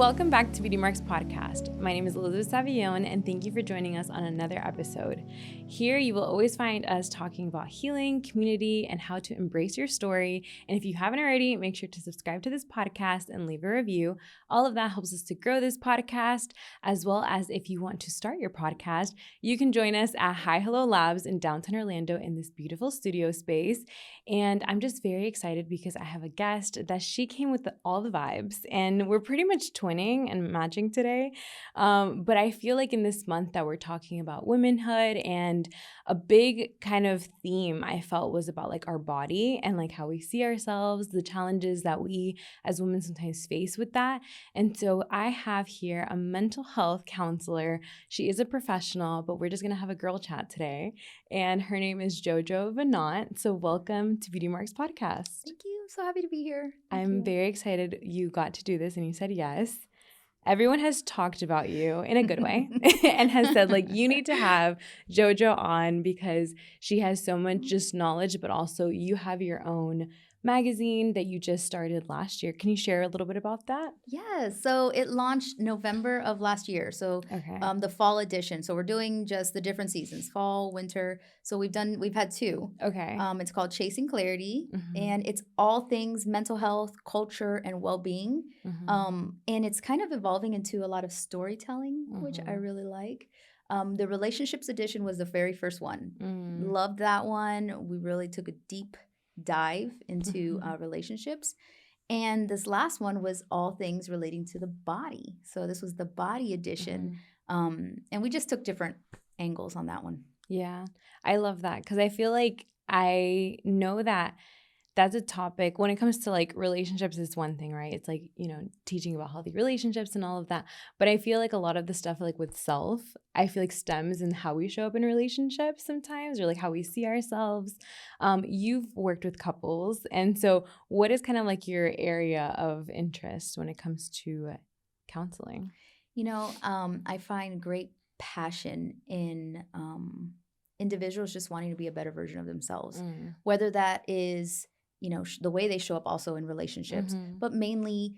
Welcome back to Beauty Marks Podcast. My name is Elizabeth Savillon, and thank you for joining us on another episode. Here, you will always find us talking about healing, community, and how to embrace your story. And if you haven't already, make sure to subscribe to this podcast and leave a review. All of that helps us to grow this podcast, as well as if you want to start your podcast, you can join us at Hi Hello Labs in downtown Orlando in this beautiful studio space. And I'm just very excited because I have a guest that she came with all the vibes, and we're pretty much twinning and matching today. But I feel like in this month that we're talking about womanhood, and a big kind of theme I felt was about like our body and like how we see ourselves, the challenges that we as women sometimes face with that. And so I have here a mental health counselor. She is a professional, but we're just going to have a girl chat today. And her name is Jojo Venant. So welcome to Beauty Marks Podcast. Thank you. I'm so happy to be here. I'm very excited you got to do this and you said yes. Everyone has talked about you in a good way and has said like you need to have Jojo on because she has so much just knowledge, but also you have your own magazine that you just started last year. Can you share a little bit about that? Yes. So it launched November of last year. So the fall edition. So we're doing just the different seasons, fall, winter. So we've had two. Okay. It's called Chasing Clarity, and it's all things mental health, culture, and well-being. And it's kind of evolving into a lot of storytelling, which I really like. The relationships edition was the very first one. Loved that one. We really took a deep dive into relationships. And this last one was all things relating to the body. So this was the body edition. And we just took different angles on that one. Yeah, I love that because I feel like I know that that's a topic when it comes to like relationships is one thing, right? It's like, you know, teaching about healthy relationships and all of that. But I feel like a lot of the stuff like with self, I feel like stems in how we show up in relationships sometimes, or like how we see ourselves. You've worked with couples. And so what is kind of like your area of interest when it comes to counseling? You know, I find great passion in individuals just wanting to be a better version of themselves, whether that is, you know, the way they show up also in relationships, but mainly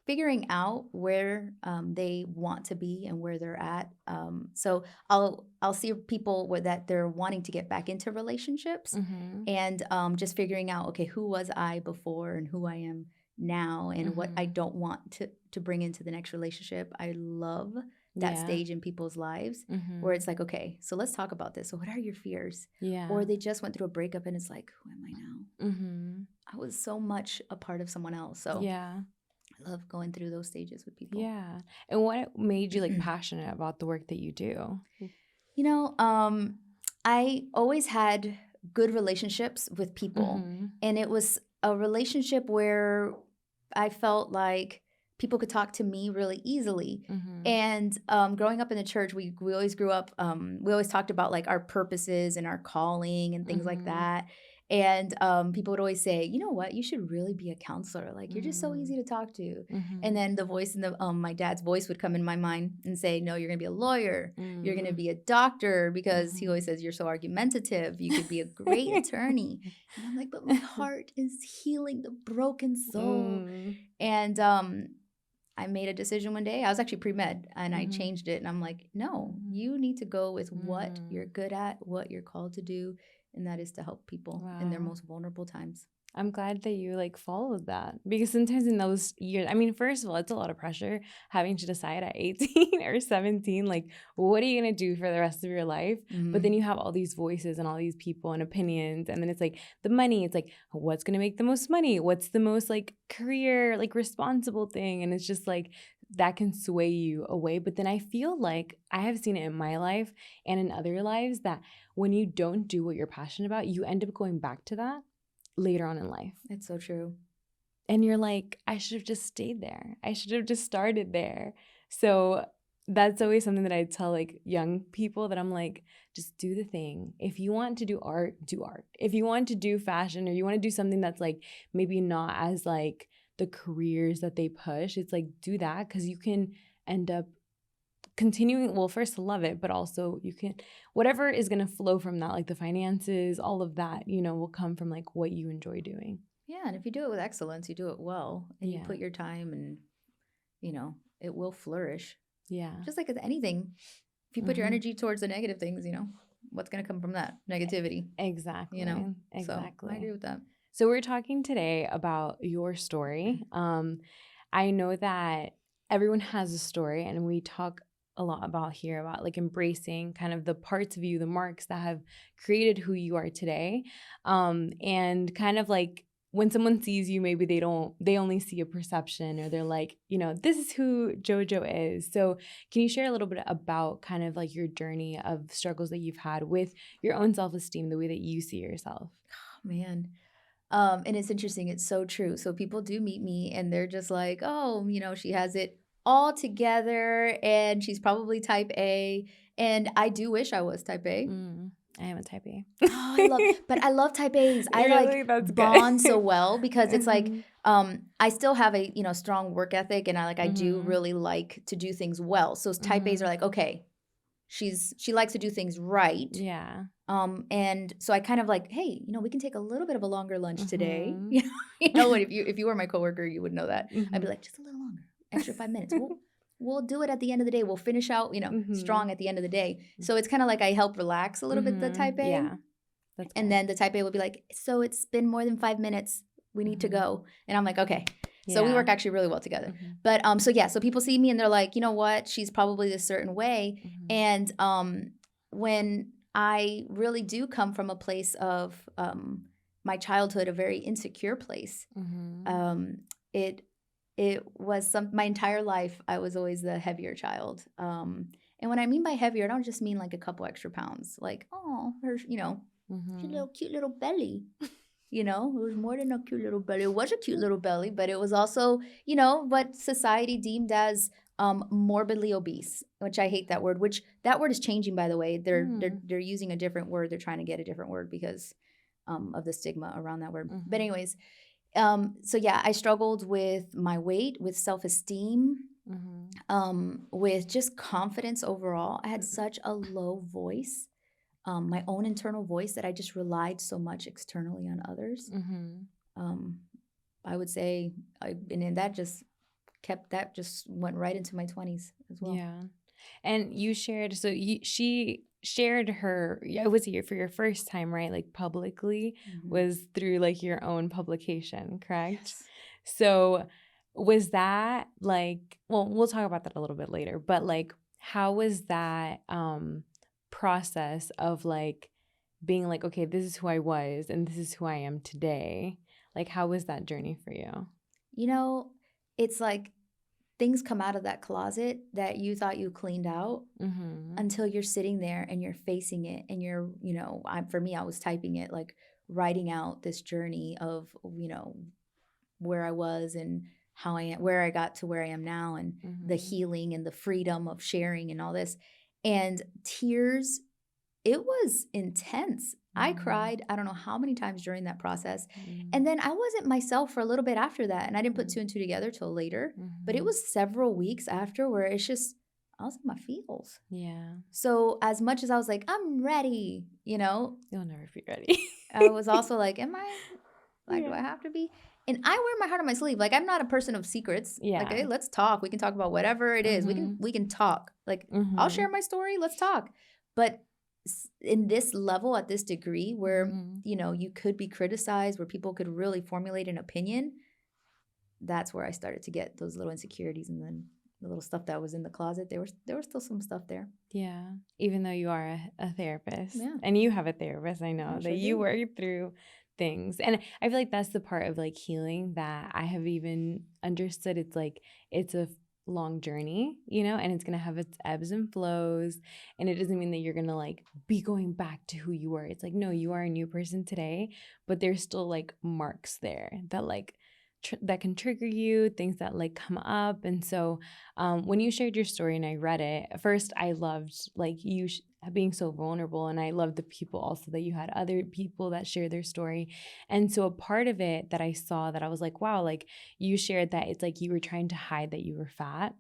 figuring out where they want to be and where they're at. So I'll see people that they're wanting to get back into relationships and just figuring out, okay, who was I before and who I am now and what I don't want to bring into the next relationship. I love that stage in people's lives where it's like, okay, so let's talk about this. So what are your fears? Yeah. Or they just went through a breakup and it's like, who am I now? I was so much a part of someone else. So yeah, I love going through those stages with people. Yeah. And what made you like passionate about the work that you do? You know, I always had good relationships with people. And it was a relationship where I felt like people could talk to me really easily. And growing up in the church, we always grew up, we always talked about like our purposes and our calling and things like that. And people would always say, you know what, you should really be a counselor. Like, you're just so easy to talk to. And then the voice in the my dad's voice would come in my mind and say, no, you're going to be a lawyer. You're going to be a doctor, because he always says, you're so argumentative. You could be a great attorney. And I'm like, but my heart is healing the broken soul. And I made a decision one day. I was actually pre-med and I changed it. And I'm like, no, you need to go with what you're good at, what you're called to do. And that is to help people in their most vulnerable times. I'm glad that you like followed that, because sometimes in those years, I mean, first of all, it's a lot of pressure having to decide at 18 or 17, like, what are you going to do for the rest of your life? But then you have all these voices and all these people and opinions. And then it's like the money, it's like, what's going to make the most money? What's the most like career, like responsible thing? And it's just like, that can sway you away. But then I feel like I have seen it in my life and in other lives that when you don't do what you're passionate about, you end up going back to that later on in life. It's so true. And you're like, I should have just stayed there. I should have just started there. So that's always something that I tell like young people, that I'm like, just do the thing. If you want to do art, do art. If you want to do fashion, or you want to do something that's like maybe not as like the careers that they push, it's like, do that, because you can end up continuing, well, first to love it, but also you can, whatever is going to flow from that, like the finances, all of that, you know, will come from like what you enjoy doing. Yeah. And if you do it with excellence, you do it well, and you put your time and it will flourish. Yeah. Just like with anything, if you put your energy towards the negative things, what's going to come from that? Negativity. Exactly. Exactly. So I agree with that. So we're talking today about your story. I know that everyone has a story, and we talk a lot about like embracing kind of the parts of you, the marks that have created who you are today. And kind of like when someone sees you, maybe they only see a perception, or they're like, this is who Jojo is. So can you share a little bit about kind of like your journey of struggles that you've had with your own self-esteem, the way that you see yourself? Oh, man. And it's interesting. It's so true. So people do meet me and they're just like, oh, she has it all together and she's probably type A. And I do wish I was type A. I am a type A. I love type A's. I really? That's bond good. so well because it's like, I still have a, strong work ethic, and I do really like to do things well. So type A's are like, okay, she likes to do things right. Yeah. And so I kind of like, hey, we can take a little bit of a longer lunch today. If you were my coworker, you would know that. I'd be like, just a little longer, extra 5 minutes. We'll do it at the end of the day. We'll finish out, strong at the end of the day. So it's kind of like I help relax a little bit the type A. Yeah. And then the type A will be like, so it's been more than 5 minutes. We need to go. And I'm like, okay. So we work actually really well together. But so people see me and they're like, you know what? She's probably this certain way. And when I really do come from a place of my childhood, a very insecure place, it was my entire life, I was always the heavier child. And when I mean by heavier, I don't just mean like a couple extra pounds. Like, oh, her, cute little belly. It was more than a cute little belly. It was a cute little belly, but it was also, what society deemed as morbidly obese, which I hate that word, which that word is changing, by the way. They're using a different word. They're trying to get a different word because of the stigma around that word. But anyways, so yeah, I struggled with my weight, with self-esteem, with just confidence overall. I had such a low voice. My own internal voice, that I just relied so much externally on others. I would say, that just went right into my 20s as well. Yeah. And you shared, she shared her, it was for your first time, right? Like publicly, was through like your own publication, correct? Yes. So was that like, well, we'll talk about that a little bit later, but like, how was that, process of like being like, okay, this is who I was and this is who I am today? Like, how was that journey for you? It's like things come out of that closet that you thought you cleaned out until you're sitting there and you're facing it and you're, for me, I was typing it, like writing out this journey of, where I was and how I am, where I got to where I am now, and the healing and the freedom of sharing and all this. And tears, it was intense. I cried, I don't know how many times during that process. And then I wasn't myself for a little bit after that. And I didn't put two and two together till later. But it was several weeks after where it's just, I was in my feels. Yeah. So as much as I was like, I'm ready, You'll never be ready. I was also like, am I? Like, do I have to be? And I wear my heart on my sleeve. Like, I'm not a person of secrets. Yeah. Like, hey, let's talk. We can talk about whatever it is. We can talk. Like, I'll share my story. Let's talk. But in this level, at this degree, where you could be criticized, where people could really formulate an opinion, that's where I started to get those little insecurities, and then the little stuff that was in the closet. There was still some stuff there. Yeah, even though you are a therapist, yeah, and you have a therapist, I know that you work through things, and I feel like that's the part of like healing that I have even understood. It's like it's a long journey, and it's gonna have its ebbs and flows, and it doesn't mean that you're gonna like be going back to who you were. It's like, no, you are a new person today, but there's still like marks there that like that can trigger you, things that like come up. And so when you shared your story and I read it, at first I loved like you being so vulnerable, and I loved the people also that you had other people that share their story. And so a part of it that I saw that I was like, wow, like you shared that it's like you were trying to hide that you were fat,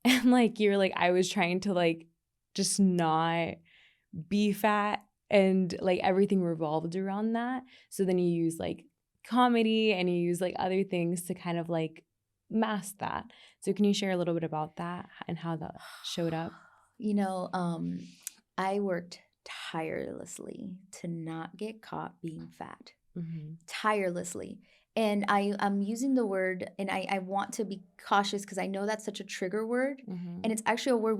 and like you were like, I was trying to like just not be fat, and like everything revolved around that. So then you use like comedy and you use like other things to kind of like mask that. So can you share a little bit about that and how that showed up? You know, I worked tirelessly to not get caught being fat. Tirelessly. And I'm using the word, and I want to be cautious because I know that's such a trigger word. And it's actually a word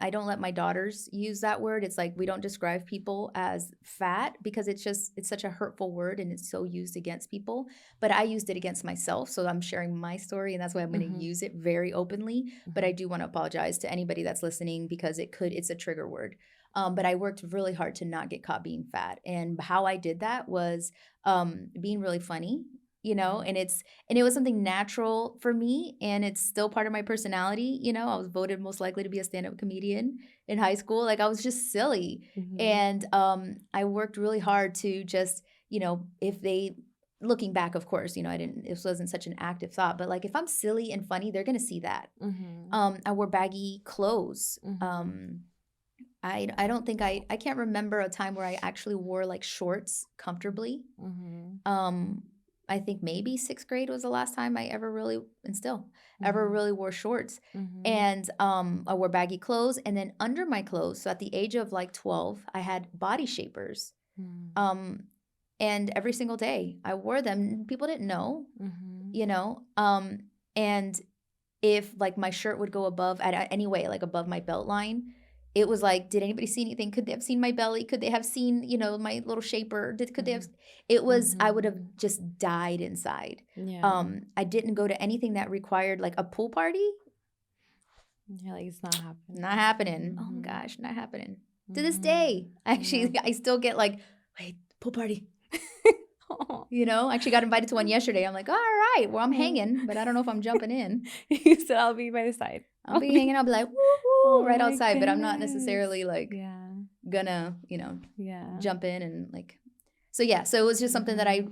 I don't let my daughters use that word. It's like we don't describe people as fat because it's such a hurtful word and it's so used against people. But I used it against myself. So I'm sharing my story and that's why I'm going to use it very openly. But I do want to apologize to anybody that's listening because it's a trigger word. But I worked really hard to not get caught being fat. And how I did that was being really funny, and it was something natural for me, and it's still part of my personality. I was voted most likely to be a stand-up comedian in high school. Like I was just silly. And I worked really hard to just, if they looking back, of course, this wasn't such an active thought, but like if I'm silly and funny, they're gonna see that. I wore baggy clothes. I don't think I can't remember a time where I actually wore like shorts comfortably. I think maybe 6th grade was the last time I ever really, and still, ever really wore shorts. And I wore baggy clothes. And then under my clothes, so at the age of like 12, I had body shapers. And every single day I wore them. People didn't know, and if like my shirt would go above anyway, like above my belt line, it was like, did anybody see anything? Could they have seen my belly? Could they have seen, my little shaper? Could they have? It was, I would have just died inside. Yeah. I didn't go to anything that required like a pool party. Yeah, like it's not happening. Not happening. Oh my gosh, not happening. To this day, actually, I still get like, wait, pool party. I actually got invited to one yesterday. I'm like, all right, well, I'm hanging, but I don't know if I'm jumping in. You said I'll be by the side. I'll be hanging. I'll be like, woo-hoo, right outside. Goodness. But I'm not necessarily like gonna, jump in and like. So yeah, so it was just something that I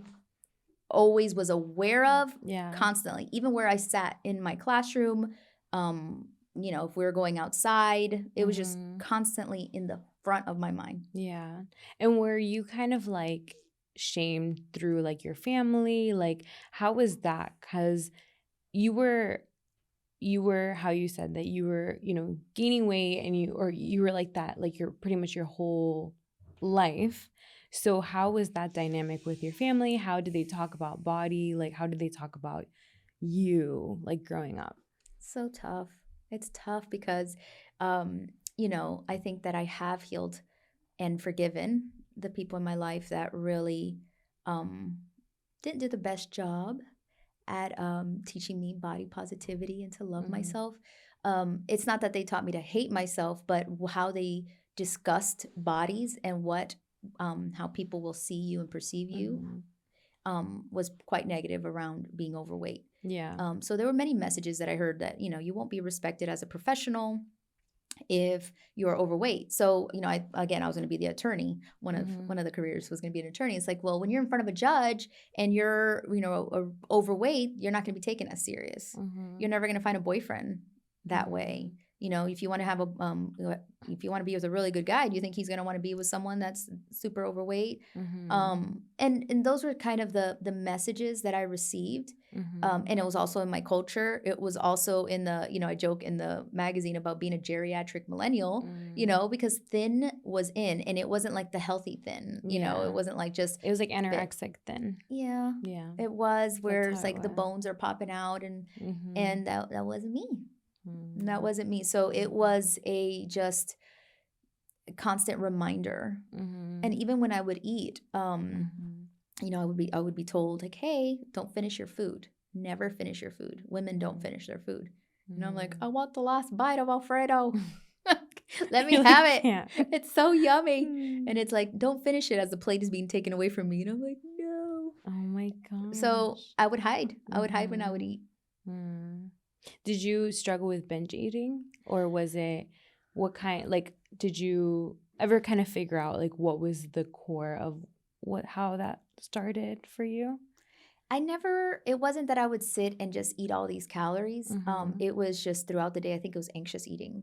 always was aware of constantly, even where I sat in my classroom. If we were going outside, it was just constantly in the front of my mind. Yeah. And were you kind of like shamed through like your family? Like how was that? Because you were how you said that you were, gaining weight and you were like that, like you're pretty much your whole life. So how was that dynamic with your family? How did they talk about body? Like how did they talk about you like growing up? So tough. It's tough because, I think that I have healed and forgiven the people in my life that really didn't do the best job at teaching me body positivity and to love myself. It's not that they taught me to hate myself, but how they discussed bodies and what how people will see you and perceive you was quite negative around being overweight. Yeah. So there were many messages that I heard that, you won't be respected as a professional if you're overweight. So, I was going to be the attorney. One of the careers was going to be an attorney. It's like, well, when you're in front of a judge and you're, overweight, you're not going to be taken as serious. You're never going to find a boyfriend that way. If you want to have if you want to be with a really good guy, do you think he's going to want to be with someone that's super overweight? And those were kind of the messages that I received. And it was also in my culture. It was also in the, I joke in the magazine about being a geriatric millennial, because thin was in, and it wasn't like the healthy thin, it wasn't like just. It was like anorexic thin. Yeah. Yeah. It was where it's like the bones are popping out and that wasn't me. That wasn't me. So it was a just constant reminder. And even when I would eat, I would be told like, hey, don't finish your food. Never finish your food. Women don't finish their food. And I'm like, I want the last bite of Alfredo. Let me have it. Yeah. It's so yummy. And it's like, don't finish it as the plate is being taken away from me. And I'm like, no. Oh my God. So I would hide. I would hide when I would eat. Did you struggle with binge eating, or was it did you ever kind of figure out like what was the core of how that started for you? It wasn't that I would sit and just eat all these calories. It was just throughout the day. I think it was anxious eating.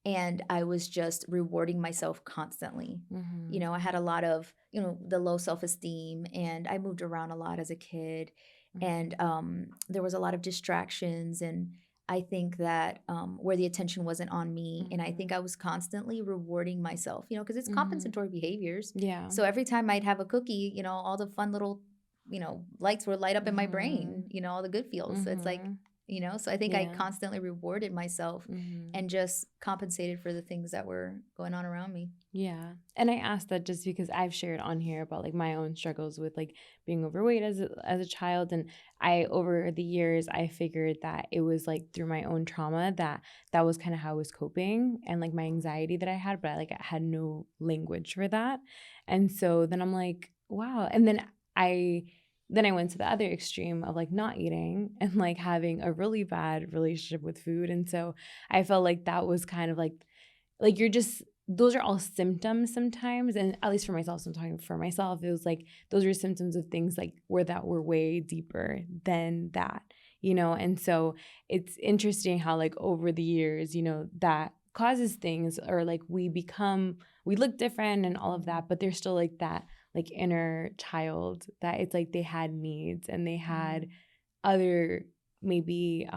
And I was just rewarding myself constantly. I had a lot of, the low self-esteem, and I moved around a lot as a kid. And there was a lot of distractions, and I think that where the attention wasn't on me, and I think I was constantly rewarding myself, because it's compensatory behaviors. Yeah. So every time I'd have a cookie, all the fun little, lights would light up in my brain, all the good feels. So it's like, so I think I constantly rewarded myself and just compensated for the things that were going on around me. Yeah. And I asked that just because I've shared on here about like my own struggles with like being overweight as a child. And over the years, I figured that it was like through my own trauma that was kind of how I was coping, and like my anxiety that I had, but I had no language for that. And so then I'm like, wow. And then I went to the other extreme of like not eating and like having a really bad relationship with food. And so I felt like that was kind of like those are all symptoms sometimes. And at least for myself, so I'm talking for myself, it was like those are symptoms of things like that were way deeper than that, And so it's interesting how like over the years, that causes things, or like we look different and all of that, but there's still like that like inner child that it's like they had needs and they had other maybe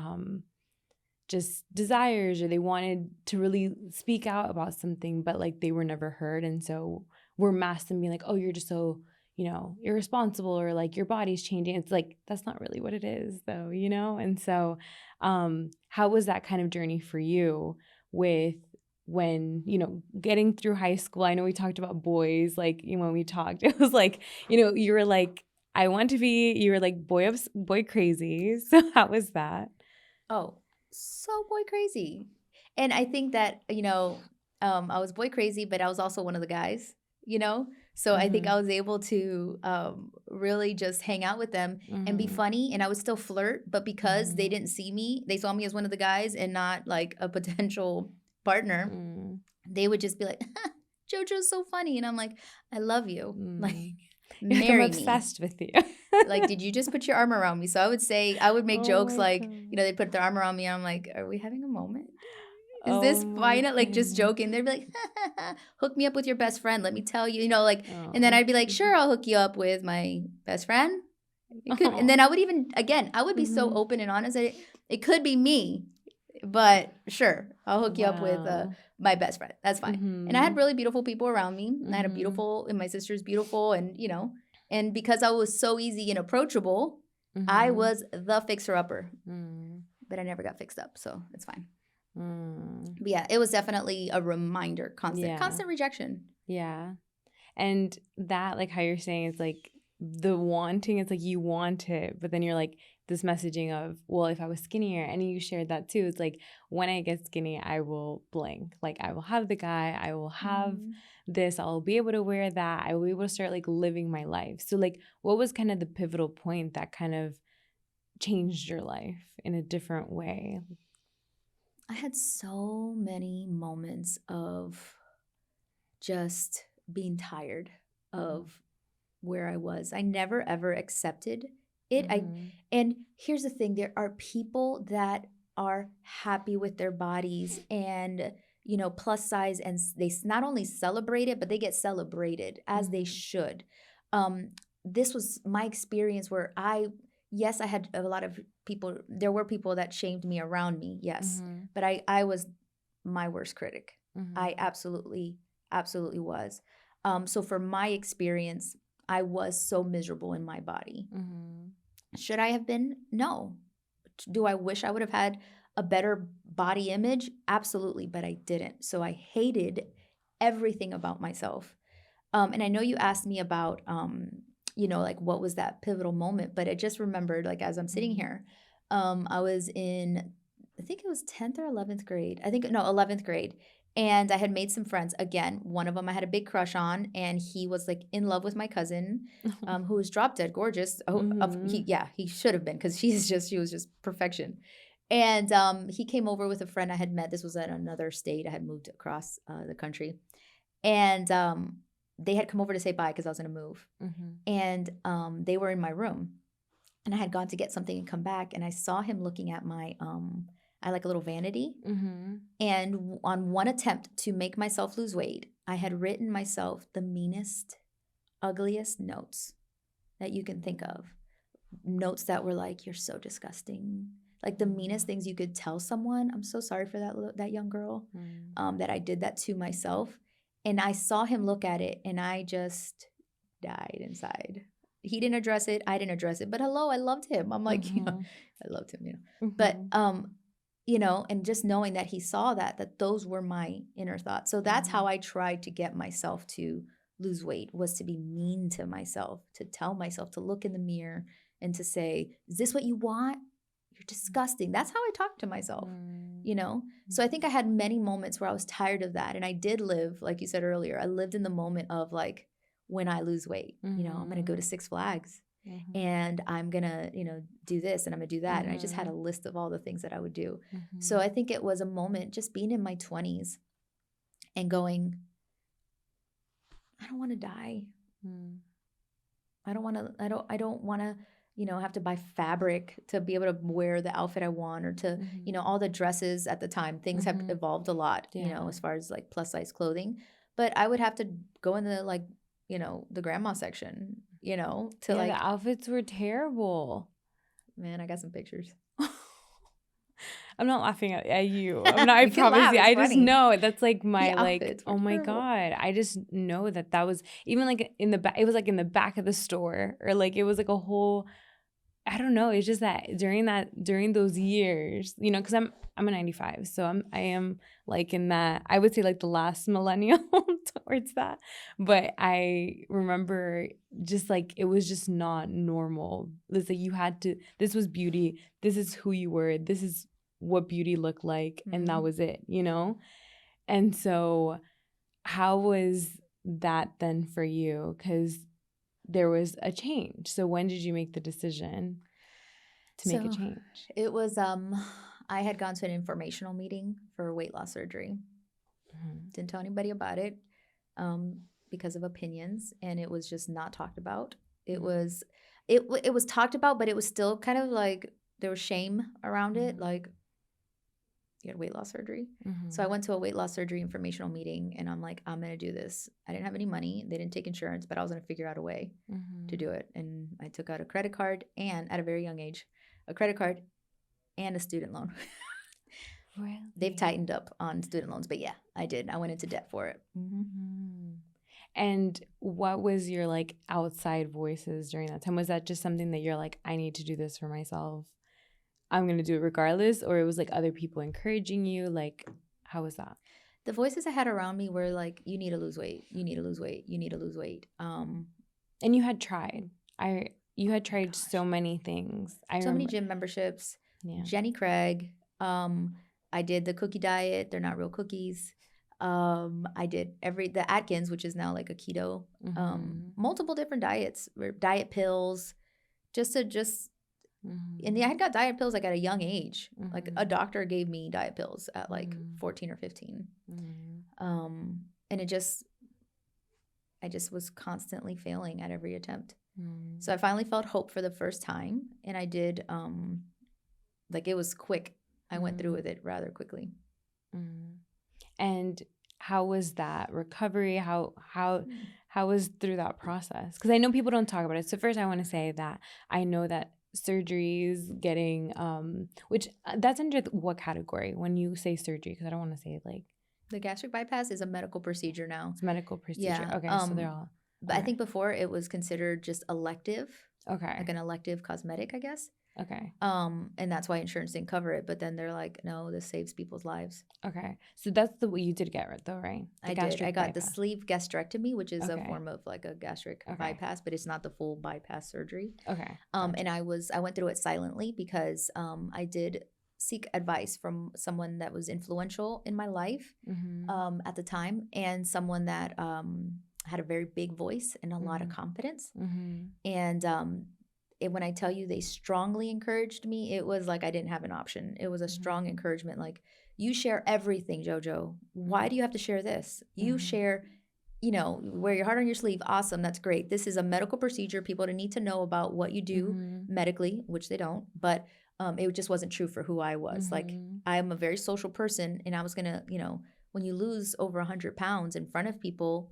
just desires, or they wanted to really speak out about something, but like they were never heard. And so we're masked and being like, oh, you're just so, irresponsible, or like your body's changing. It's like, that's not really what it is though, And so how was that kind of journey for you with when, getting through high school? I know we talked about boys, like, when we talked, it was like, you were like, you were like boy crazy. So how was that? Oh, so boy crazy. And I think that, I was boy crazy, but I was also one of the guys, So I think I was able to really just hang out with them and be funny. And I would still flirt, but because they didn't see me, they saw me as one of the guys and not like a potential partner. They would just be like, JoJo's so funny. And I'm like, I love you. Like, marry I'm obsessed me. with you. Like, did you just put your arm around me? So I would make jokes like, they'd put their arm around me. And I'm like, are we having a moment? Is this fine? Like, just joking. They'd be like, hook me up with your best friend. Let me tell you, and then I'd be like, sure, I'll hook you up with my best friend. It could, and then I would I would be so open and honest that it could be me, but sure, I'll hook you up with my best friend. That's fine. And I had really beautiful people around me. And I had and my sister's beautiful, and and because I was so easy and approachable, I was the fixer-upper. But I never got fixed up, so it's fine. But yeah, it was definitely a reminder, constant rejection. Yeah. And that, like how you're saying, it's like the wanting, it's like you want it, but then you're like this messaging of, well, if I was skinnier, and you shared that too, it's like when I get skinny, I will blank. Like I will have the guy, I will have this, I'll be able to wear that, I will be able to start like living my life. So like what was kind of the pivotal point that kind of changed your life in a different way? I had so many moments of just being tired of where I was. I never ever accepted it. And here's the thing, there are people that are happy with their bodies and plus size, and they not only celebrate it, but they get celebrated as they should. This was my experience where yes, I had a lot of people, there were people that shamed me around me, yes, but I was my worst critic. I absolutely was. So for my experience, I was so miserable in my body. Should I have been? No. Do I wish I would have had a better body image? Absolutely, but I didn't. So I hated everything about myself. And I know you asked me about, like what was that pivotal moment, but I just remembered, like as I'm sitting here, I was in, I think it was 10th or 11th grade. 11th grade. And I had made some friends. Again, one of them I had a big crush on, and he was like in love with my cousin, who was drop dead gorgeous. He should have been, because she was just perfection. And he came over with a friend I had met. This was at another state. I had moved across the country, and they had come over to say bye because I was going to move. And they were in my room, and I had gone to get something and come back, and I saw him looking at my I like a little vanity. And on one attempt to make myself lose weight, I had written myself the meanest, ugliest notes that you can think of. notes that were like, "You're so disgusting." Like the meanest things you could tell someone. I'm so sorry for that young girl, that I did that to myself. And I saw him look at it, and I just died inside. He didn't address it. I didn't address it. But hello, I loved him. I'm like, I loved him, But and just knowing that he saw that those were my inner thoughts. So that's how I tried to get myself to lose weight, was to be mean to myself, to tell myself to look in the mirror and to say, "Is this what you want? You're disgusting." That's how I talk to myself, So I think I had many moments where I was tired of that. And I did live, like you said earlier, I lived in the moment of like, when I lose weight, I'm going to go to Six Flags and I'm going to, do this and I'm going to do that. And I just had a list of all the things that I would do. So I think it was a moment just being in my 20s and going, I don't want to die. I don't want to, have to buy fabric to be able to wear the outfit I want, or to, all the dresses at the time. Things have evolved a lot, as far as like plus size clothing. But I would have to go in the like, the grandma section, to like. The outfits were terrible. Man, I got some pictures. I'm not laughing at you. I'm not. I promise you. I just know that's like my like. Oh my God! I just know that was even like in the back. It was like in the back of the store, or like it was like a whole. I don't know. It's just that during those years, because I'm a 95, so I am like in that. I would say like the last millennial towards that. But I remember just like it was just not normal. It's like you had to. This was beauty. This is who you were. This is what beauty looked like, and that was it, And so how was that then for you? Because there was a change. So when did you make the decision to make a change? It was, I had gone to an informational meeting for weight loss surgery. Didn't tell anybody about it because of opinions, and it was just not talked about. It was talked about, but it was still kind of like there was shame around it, like, you had weight loss surgery. So I went to a weight loss surgery informational meeting, and I'm like, I'm going to do this. I didn't have any money. They didn't take insurance, but I was going to figure out a way to do it. And I took out a credit card, and at a very young age, a credit card and a student loan. Really? They've tightened up on student loans, but yeah, I did. I went into debt for it. And what was your like outside voices during that time? Was that just something that you're like, I need to do this for myself? I'm going to do it regardless? Or it was like other people encouraging you? Like, how was that? The voices I had around me were like, you need to lose weight. You need to lose weight. You need to lose weight. And you had tried. You had tried so many things. Many gym memberships. Yeah. Jenny Craig. I did the cookie diet. They're not real cookies. I did the Atkins, which is now like a keto. Multiple different diets, diet pills, and I had got diet pills like at a young age. Like a doctor gave me diet pills at like 14 or 15. And I just was constantly failing at every attempt. So I finally felt hope for the first time, and I did, like it was quick. I went through with it rather quickly. And how was that recovery? How was through that process? Because I know people don't talk about it. So first I want to say that I know that surgeries, getting which that's under what category when you say surgery? Because I don't want to say like the gastric bypass is a medical procedure now. It's a medical procedure. Yeah. Okay, so they're all. But I think before it was considered just elective. Okay. Like an elective cosmetic, I guess. Okay. And that's why insurance didn't cover it. But then they're like, no, this saves people's lives. Okay. So that's the what you did get though, right? I did. I got the sleeve gastrectomy, which is a form of like a gastric bypass, but it's not the full bypass surgery. Okay. And I went through it silently because I did seek advice from someone that was influential in my life at the time, and someone that had a very big voice and a lot of confidence. And when I tell you they strongly encouraged me, it was like I didn't have an option. It was a strong encouragement, like, you share everything, Jojo. Why do you have to share this? You share, wear your heart on your sleeve. Awesome. That's great. This is a medical procedure. People need to know about what you do medically, which they don't. But it just wasn't true for who I was. Like, I'm a very social person, and I was going to, when you lose over 100 pounds in front of people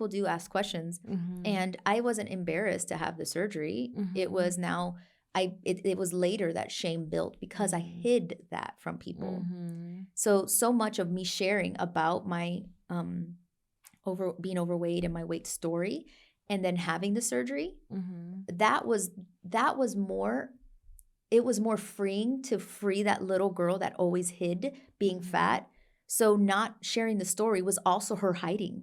do ask questions. And I wasn't embarrassed to have the surgery. It was now it was later that shame built because I hid that from people. So much of me sharing about my being overweight and my weight story, and then having the surgery, that was more. It was more freeing to free that little girl that always hid being fat. So not sharing the story was also her hiding.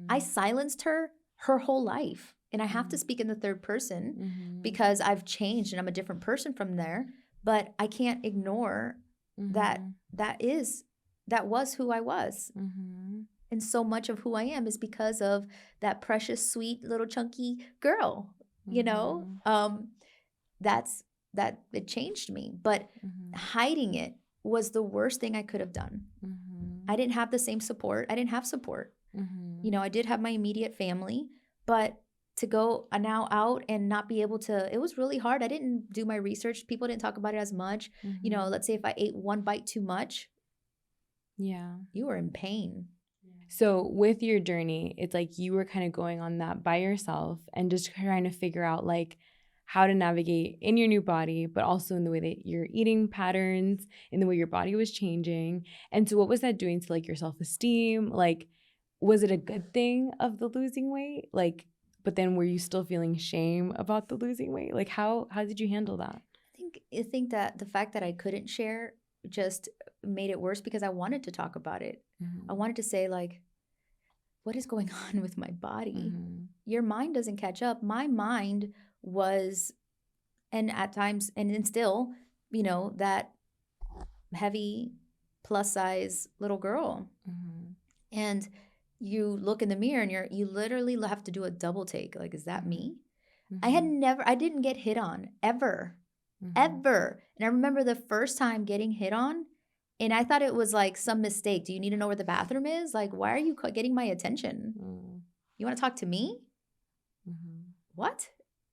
I silenced her whole life. And I have to speak in the third person because I've changed and I'm a different person from there. But I can't ignore that was who I was. And so much of who I am is because of that precious, sweet, little chunky girl, you know? That it changed me. But hiding it was the worst thing I could have done. I didn't have the same support. I didn't have support. You know, I did have my immediate family, but to go now out and not be able to, it was really hard. I didn't do my research. People didn't talk about it as much. You know, let's say if I ate one bite too much, you were in pain. So with your journey, it's like you were kind of going on that by yourself and just trying to figure out like how to navigate in your new body, but also in the way that your eating patterns, in the way your body was changing. And so what was that doing to like your self-esteem? Like, was it a good thing of the losing weight? Like, but then were you still feeling shame about the losing weight? Like how did you handle that? I think that the fact that I couldn't share just made it worse because I wanted to talk about it. I wanted to say like, what is going on with my body? Your mind doesn't catch up. My mind was, and at times, and still, you know, that heavy plus size little girl. And you look in the mirror and you literally have to do a double take. Like, is that me? I didn't get hit on ever. And I remember the first time getting hit on, and I thought it was like some mistake. Do you need to know where the bathroom is? Like, why are you getting my attention? You want to talk to me? What?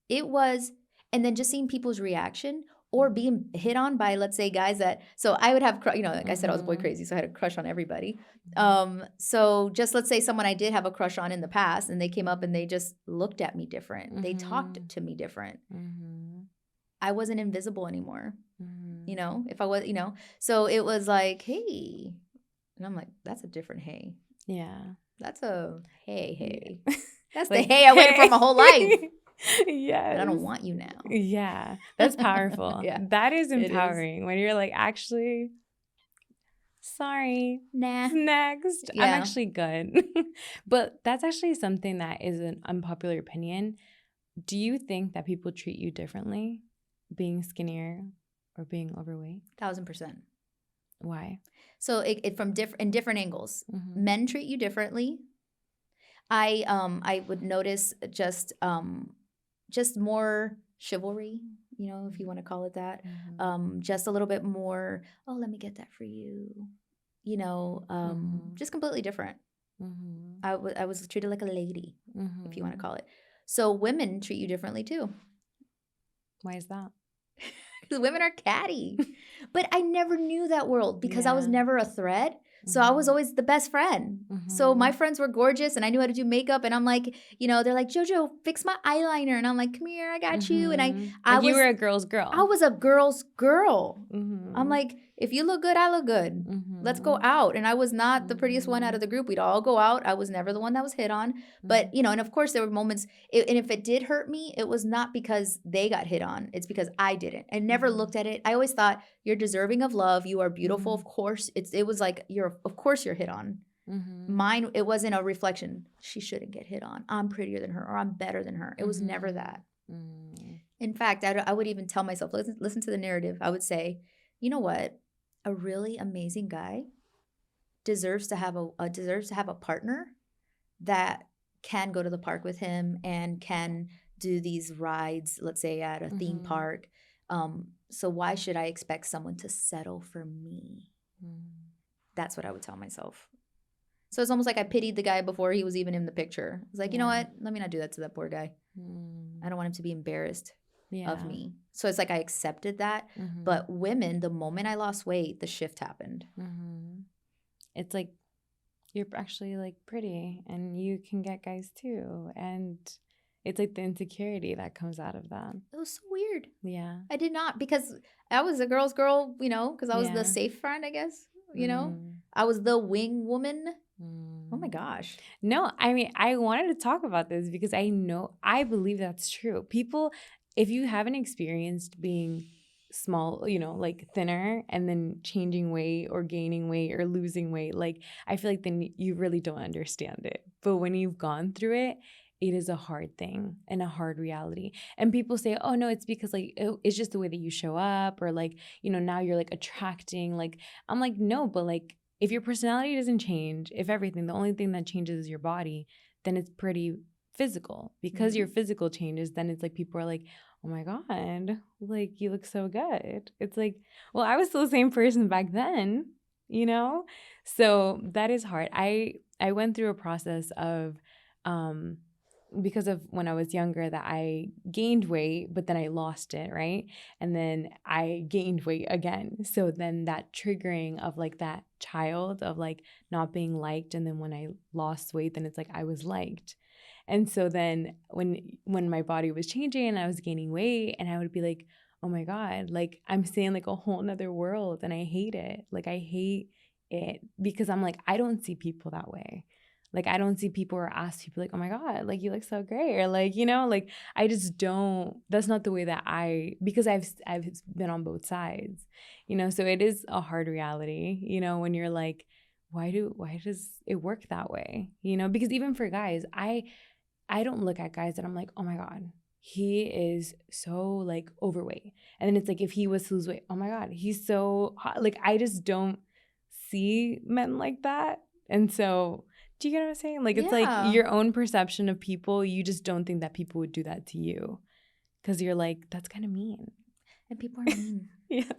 It was, and then just seeing people's reaction or being hit on by, let's say, guys that, so I would have, you know, like I said, I was boy crazy, so I had a crush on everybody. So just let's say someone I did have a crush on in the past, and they came up and they just looked at me different. They talked to me different. I wasn't invisible anymore. You know, if I was, you know, so it was like, hey, and I'm like, that's a different hey. Yeah. That's a hey. That's Like, the hey I waited for my whole life. Yes. But I don't want you now. Yeah. That's powerful. Yeah. That is empowering when you're like, actually, sorry. Nah. Next. Yeah. I'm actually good. But that's actually something that is an unpopular opinion. Do you think that people treat you differently being skinnier or being overweight? 1,000%. Why? So it from in different angles. Men treat you differently. I would notice just more chivalry, you know, if you want to call it that. Just a little bit more, oh, let me get that for you. You know, just completely different. I was treated like a lady, if you want to call it. So women treat you differently too. Why is that? Because women are catty. But I never knew that world because I was never a threat. So I was always the best friend. So my friends were gorgeous and I knew how to do makeup. And I'm like, you know, they're like, Jojo, fix my eyeliner. And I'm like, come here, I got you. And you were a girl's girl. I was a girl's girl. I'm like, if you look good, I look good. Let's go out. And I was not the prettiest one out of the group. We'd all go out. I was never the one that was hit on. But, you know, and of course there were moments, and if it did hurt me, it was not because they got hit on. It's because I didn't. I never looked at it. I always thought, you're deserving of love. You are beautiful. Of course. It was like, of course you're hit on. Mine, it wasn't a reflection. She shouldn't get hit on. I'm prettier than her or I'm better than her. It was never that. In fact, I would even tell myself, listen to the narrative. I would say, you know what? A really amazing guy deserves to have a partner that can go to the park with him and can do these rides, let's say at a theme park. So why should I expect someone to settle for me? That's what I would tell myself. So it's almost like I pitied the guy before he was even in the picture. I was like, you know what? Let me not do that to that poor guy. I don't want him to be embarrassed of me. So it's like I accepted that. But women, the moment I lost weight, the shift happened. It's like you're actually like pretty and you can get guys too. And It's like the insecurity that comes out of that. It was so weird. Yeah. I did not, because I was a girl's girl, because I was the Yeah. safe friend, I guess, I was the wing woman. Oh my gosh. No, I mean, I wanted to talk about this because I believe that's true. People, if you haven't experienced being small, like thinner and then changing weight or gaining weight or losing weight, like I feel like then you really don't understand it. But when you've gone through it, it is a hard thing and a hard reality. And people say, oh no, it's because like it's just the way that you show up, or like, now you're like attracting, like, I'm like, no, but like if your personality doesn't change, if everything, the only thing that changes is your body, then it's pretty physical. Because your physical changes, then it's like people are like, oh my God, like you look so good. It's like, well, I was still the same person back then, So that is hard. I went through a process of because of when I was younger that I gained weight, but then I lost it, right? And then I gained weight again. So then that triggering of like that child of like not being liked, and then when I lost weight, then it's like I was liked. And so then when my body was changing and I was gaining weight, and I would be like, oh my God, like I'm seeing like a whole nother world, and I hate it. Like I hate it because I'm like, I don't see people that way. Like, I don't see people or ask people like, oh my God, like you look so great. Or like, like I just don't, that's not the way that because I've been on both sides, so it is a hard reality, when you're like, why does it work that way? Because even for guys, I don't look at guys and I'm like, oh my God, he is so like overweight. And then it's like, if he was to lose weight, oh my God, he's so hot. Like, I just don't see men like that. And so, do you get what I'm saying? Like, it's like your own perception of people. You just don't think that people would do that to you because you're like, that's kind of mean. And people are mean. Yes.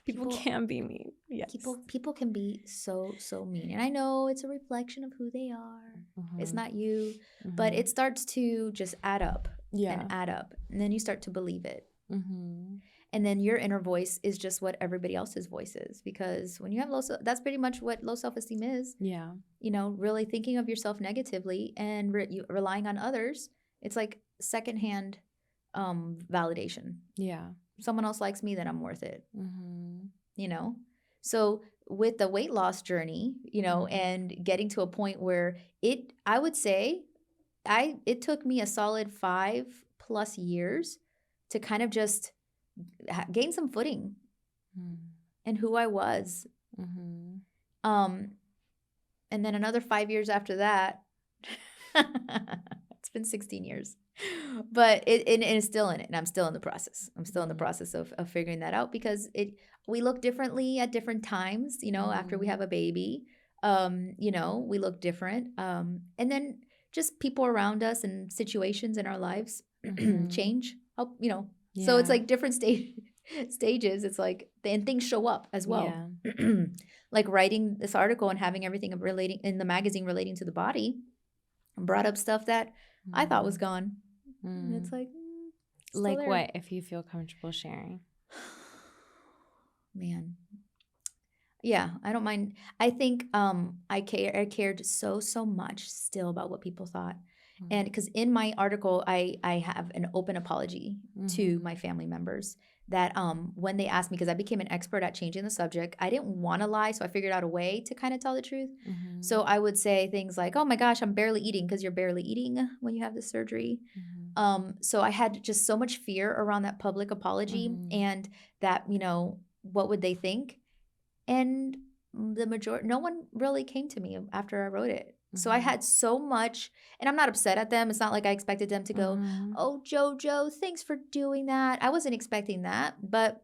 People can be mean. Yes. People can be so, so mean. And I know it's a reflection of who they are. Mm-hmm. It's not you. Mm-hmm. But it starts to just add up and add up. And then you start to believe it. Mm-hmm. And then your inner voice is just what everybody else's voice is. Because when you have that's pretty much what low self-esteem is. Yeah. Really thinking of yourself negatively and relying on others. It's like secondhand validation. Yeah. Someone else likes me, then I'm worth it. Mm-hmm. So with the weight loss journey, and getting to a point where I would say it took me a solid 5+ years to kind of just gain some footing in who I was. Mm-hmm. And then another 5 years after that, it's been 16 years, but it's still in it. And I'm still in the process. I'm still in the process of figuring that out, because we look differently at different times, after we have a baby, we look different. And then just people around us and situations in our lives change, help, Yeah. So it's like different stages. It's like, and things show up as well. Yeah. Like writing this article and having everything relating in the magazine relating to the body brought up stuff that I thought was gone. And it's like, like there. What, if you feel comfortable sharing? Man. Yeah, I don't mind. I think I cared so much still about what people thought. And because in my article, I have an open apology to my family members that when they asked me, because I became an expert at changing the subject, I didn't want to lie, so I figured out a way to kind of tell the truth. So I would say things like, oh my gosh, I'm barely eating, because you're barely eating when you have this surgery. So I had just so much fear around that public apology and that, what would they think? And the majority, no one really came to me after I wrote it. So I had so much, and I'm not upset at them. It's not like I expected them to go, oh, Jojo, thanks for doing that. I wasn't expecting that, but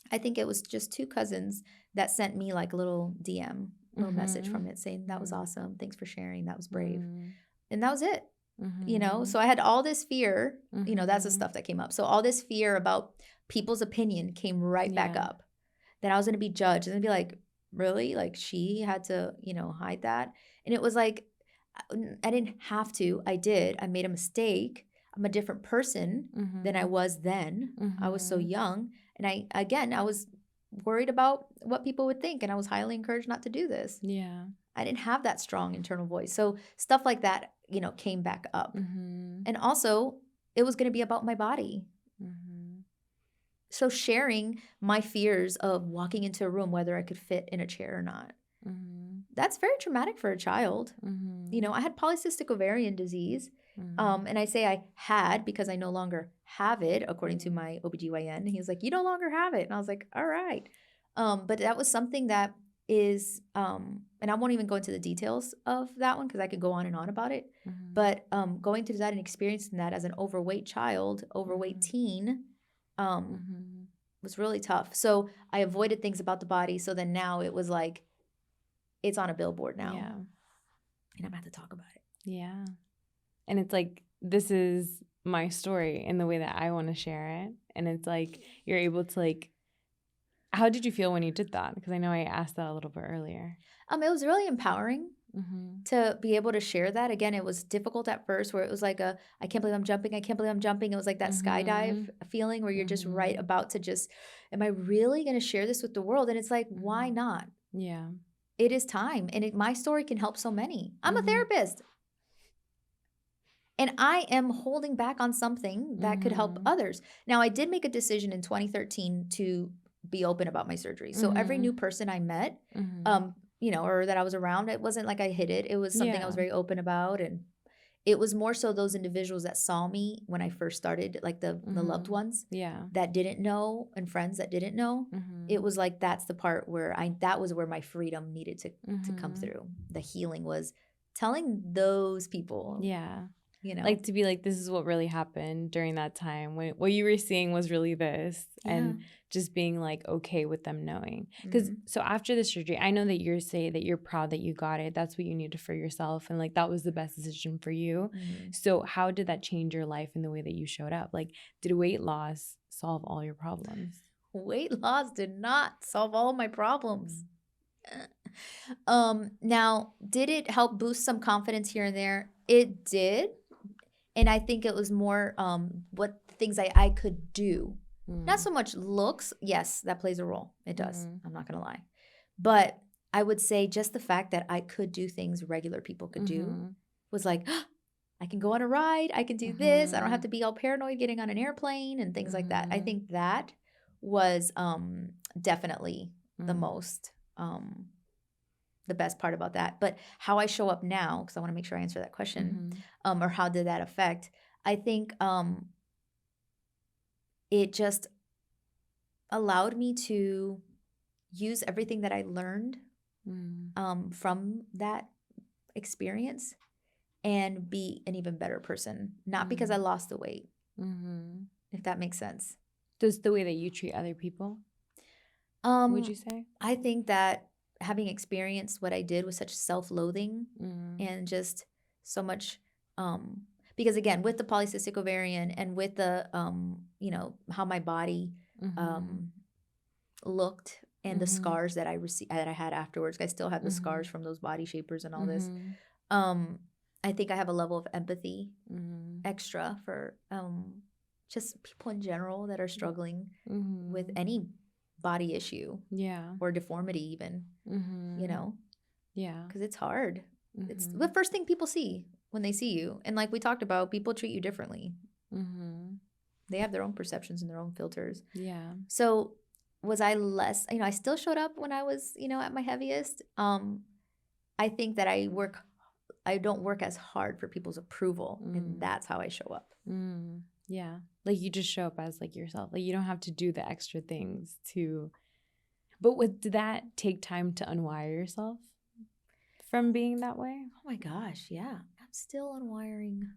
I think it was just 2 cousins that sent me like a little DM, little message from it saying, that was awesome. Thanks for sharing. That was brave. And that was it, So I had all this fear, that's the stuff that came up. So all this fear about people's opinion came right back up, that I was going to be judged and be like, really? Like she had to, hide that. And it was like, I didn't have to. I did. I made a mistake. I'm a different person than I was then. I was so young. And I was worried about what people would think. And I was highly encouraged not to do this. Yeah. I didn't have that strong internal voice. So stuff like that, came back up. And also, it was going to be about my body. So sharing my fears of walking into a room, whether I could fit in a chair or not, that's very traumatic for a child. I had polycystic ovarian disease. And I say I had because I no longer have it, according to my OBGYN. He was like, you no longer have it. And I was like, all right. But that was something that is, and I won't even go into the details of that one because I could go on and on about it. But going through that and experiencing that as an overweight child, overweight teen, was really tough. So I avoided things about the body. So then now it was like, it's on a billboard now. Yeah. And I'm going to have to talk about it. Yeah. And it's like, this is my story in the way that I want to share it. And it's like, you're able to like, how did you feel when you did that? Because I know I asked that a little bit earlier. It was really empowering to be able to share that. Again, it was difficult at first where it was like I can't believe I'm jumping. I can't believe I'm jumping. It was like that skydive feeling where you're just right about to just, am I really going to share this with the world? And it's like, why not? Yeah. It is time. And my story can help so many. I'm a therapist. And I am holding back on something that could help others. Now, I did make a decision in 2013 to be open about my surgery. So every new person I met, or that I was around, it wasn't like I hid it. It was something I was very open about. And it was more so those individuals that saw me when I first started, like the loved ones that didn't know and friends that didn't know. It was like, that's the part where that was where my freedom needed to come through. The healing was telling those people. Yeah. Like to be like, this is what really happened during that time when what you were seeing was really this, and just being like okay with them knowing. Because so after the surgery, I know that you're saying that you're proud that you got it. That's what you needed for yourself, and like that was the best decision for you. So how did that change your life in the way that you showed up? Like, did weight loss solve all your problems? Weight loss did not solve all my problems. Now, did it help boost some confidence here and there? It did. And I think it was more what things I could do. Not so much looks. Yes, that plays a role. It does. I'm not going to lie. But I would say just the fact that I could do things regular people could do was like, I can go on a ride. I can do this. I don't have to be all paranoid getting on an airplane and things like that. I think that was definitely the most, the best part about that. But how I show up now, because I want to make sure I answer that question, or how did that affect? I think it just allowed me to use everything that I learned from that experience and be an even better person. Not because I lost the weight, if that makes sense. Does the way that you treat other people, would you say? I think that having experienced what I did with such self-loathing and just so much, because again, with the polycystic ovarian and with the, how my body looked and the scars that I had afterwards. I still have the scars from those body shapers and all this. I think I have a level of empathy extra for just people in general that are struggling with any body issue or deformity even, because it's hard. It's the first thing people see when they see you. And like we talked about, people treat you differently. They have their own perceptions and their own filters. So was I less, I still showed up when I was, at my heaviest. I think that I don't work as hard for people's approval, and that's how I show up. Yeah. Like you just show up as like yourself. Like you don't have to do the extra things but did that take time to unwire yourself from being that way? Oh my gosh. Yeah. I'm still unwiring.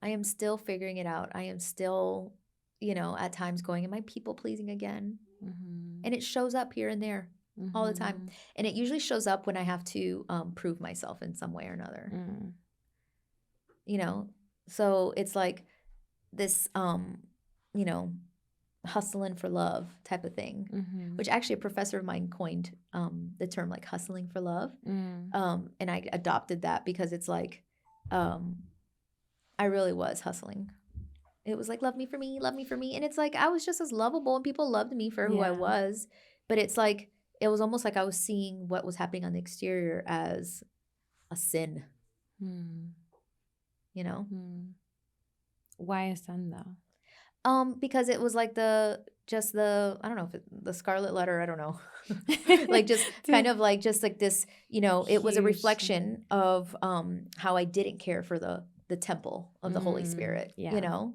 I am still figuring it out. I am still, at times going, am I people pleasing again? And it shows up here and there all the time. And it usually shows up when I have to prove myself in some way or another. So it's like this, hustling for love type of thing, which actually a professor of mine coined the term like hustling for love. And I adopted that because it's like, I really was hustling. It was like, love me for me. And it's like, I was just as lovable and people loved me for who I was. But it's like, it was almost like I was seeing what was happening on the exterior as a sin, you know? Why a sin though? Because it was like I don't know if the scarlet letter, I don't know. Like just kind of like just like this, it was a reflection of how I didn't care for the temple of the Holy Spirit, Yeah.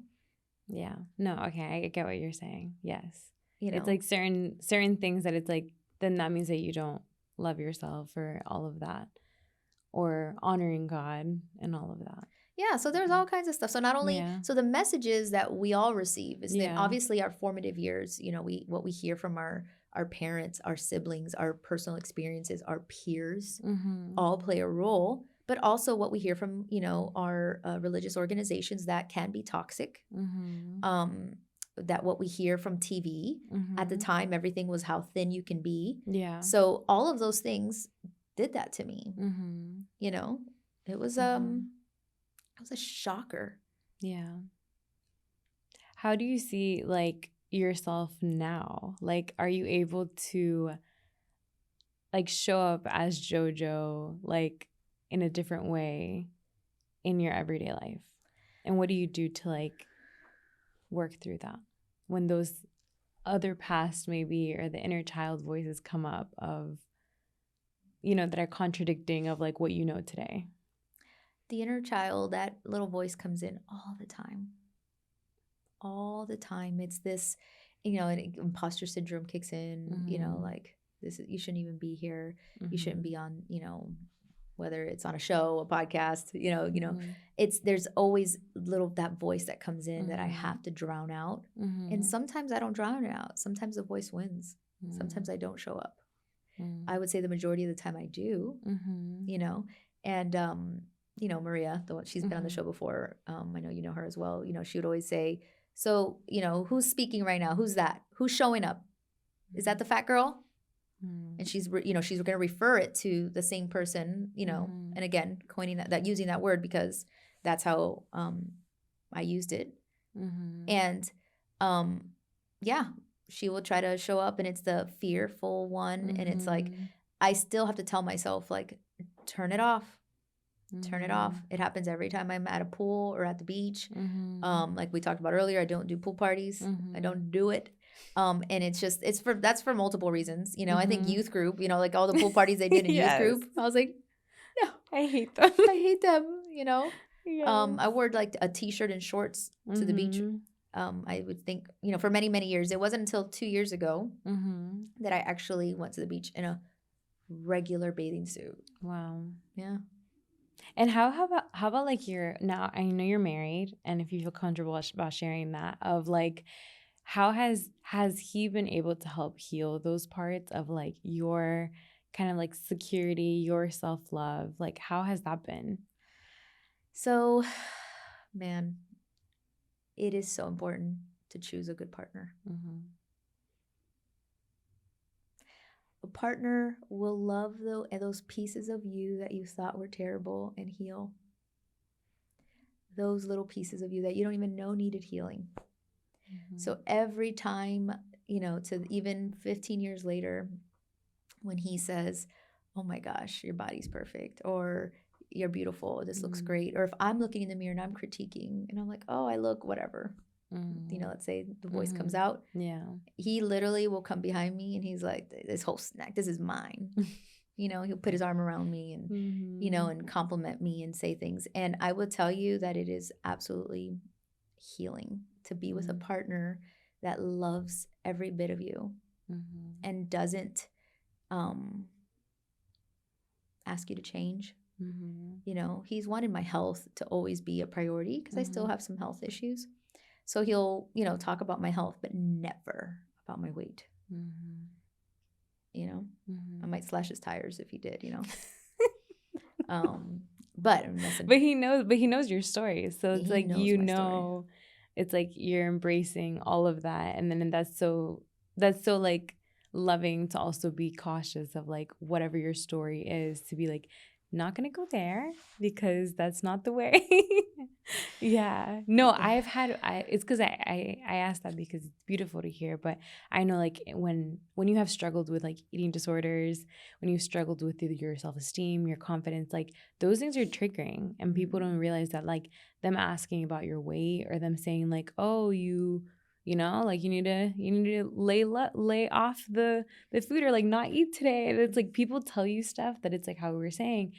Yeah. No, okay, I get what you're saying. Yes. It's like certain things that it's like, then that means that you don't love yourself or all of that, or honoring God and all of that. Yeah, so there's all kinds of stuff. So not only so the messages that we all receive is then obviously our formative years, what we hear from our parents, our siblings, our personal experiences, our peers, all play a role, but also what we hear from, our religious organizations that can be toxic. That what we hear from TV at the time, everything was how thin you can be. Yeah. So all of those things did that to me. It was it was a shocker. Yeah. How do you see like yourself now? Like, are you able to like show up as Jojo like in a different way in your everyday life? And what do you do to like work through that when those other past maybe or the inner child voices come up of, that are contradicting of like what you know today? The inner child, that little voice comes in all the time. All the time. It's this, an imposter syndrome kicks in, like this, you shouldn't even be here. You shouldn't be on, whether it's on a show, a podcast, there's always that voice that comes in that I have to drown out. And sometimes I don't drown it out. Sometimes the voice wins. Sometimes I don't show up. I would say the majority of the time I do, and, Maria, she's been on the show before. I know you know her as well. She would always say, so, who's speaking right now? Who's that? Who's showing up? Is that the fat girl? And she's going to refer it to the same person, and again, coining using that word because that's how I used it. And she will try to show up and it's the fearful one. And it's like, I still have to tell myself, like, turn it off. Turn it off. It happens every time I'm at a pool or at the beach. Like we talked about earlier, I don't do pool parties. I don't do it. And that's for multiple reasons. I think youth group, like all the pool parties they did in youth group. I was like, no, I hate them. I hate them, I wore like a t-shirt and shorts to the beach. I would think, for many, many years. It wasn't until 2 years ago that I actually went to the beach in a regular bathing suit. Wow. Yeah. And how about like now I know you're married, and if you feel comfortable about sharing that, of like, how has he been able to help heal those parts of like your kind of like security, your self-love? Like, how has that been? So, man, it is so important to choose a good partner. A partner will love those pieces of you that you thought were terrible and heal. Those little pieces of you that you don't even know needed healing. So every time, to even 15 years later, when he says, oh my gosh, your body's perfect, or you're beautiful, this looks great. Or if I'm looking in the mirror and I'm critiquing and I'm like, oh, I look whatever. Let's say the voice comes out. Yeah. He literally will come behind me and he's like, this whole snack, this is mine. He'll put his arm around me and, and compliment me and say things. And I will tell you that it is absolutely healing to be with a partner that loves every bit of you and doesn't ask you to change. He's wanted my health to always be a priority because I still have some health issues. So he'll, talk about my health, but never about my weight. I might slash his tires if he did, but he knows your story. So it's like, it's like you're embracing all of that. And then that's so like loving to also be cautious of like whatever your story is, to be like, not going to go there because that's not the way. Yeah. No, it's because I asked that because it's beautiful to hear, but I know like when you have struggled with like eating disorders, when you've struggled with your self-esteem, your confidence, like those things are triggering, and people don't realize that like them asking about your weight or them saying like, oh, you know, like you need to lay off the food or like not eat today. And it's like people tell you stuff that it's like how we were saying.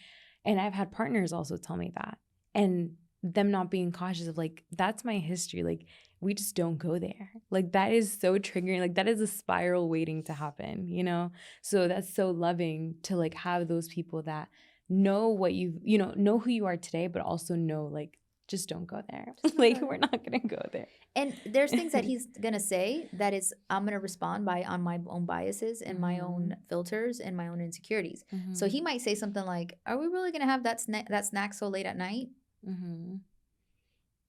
And I've had partners also tell me that. And them not being cautious of like, that's my history. Like, we just don't go there. Like, that is so triggering. Like, that is a spiral waiting to happen, you know? So that's so loving to like have those people that know what know who you are today, but also know like, just don't go there. Like, we're not going to go there. And there's things that he's going to say that is, I'm going to respond on my own biases and my own filters and my own insecurities. So he might say something like, are we really going to have that snack so late at night?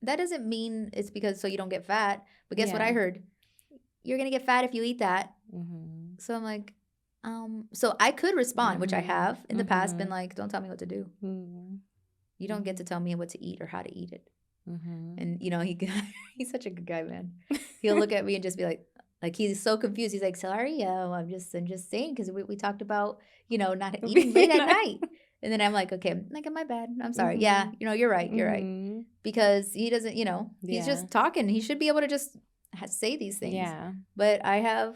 That doesn't mean it's because so you don't get fat. But guess what I heard? You're going to get fat if you eat that. So I'm like, so I could respond, which I have in the past, been like, don't tell me what to do. You don't get to tell me what to eat or how to eat it. And, you know, he's such a good guy, man. He'll look at me and just be like he's so confused. He's like, sorry, I'm just saying, because we talked about, you know, not eating late at night. And then I'm like, okay, like, my bad. I'm sorry. Yeah, you know, you're right. You're right. Because he doesn't, you know, he's just talking. He should be able to just say these things. Yeah. But I have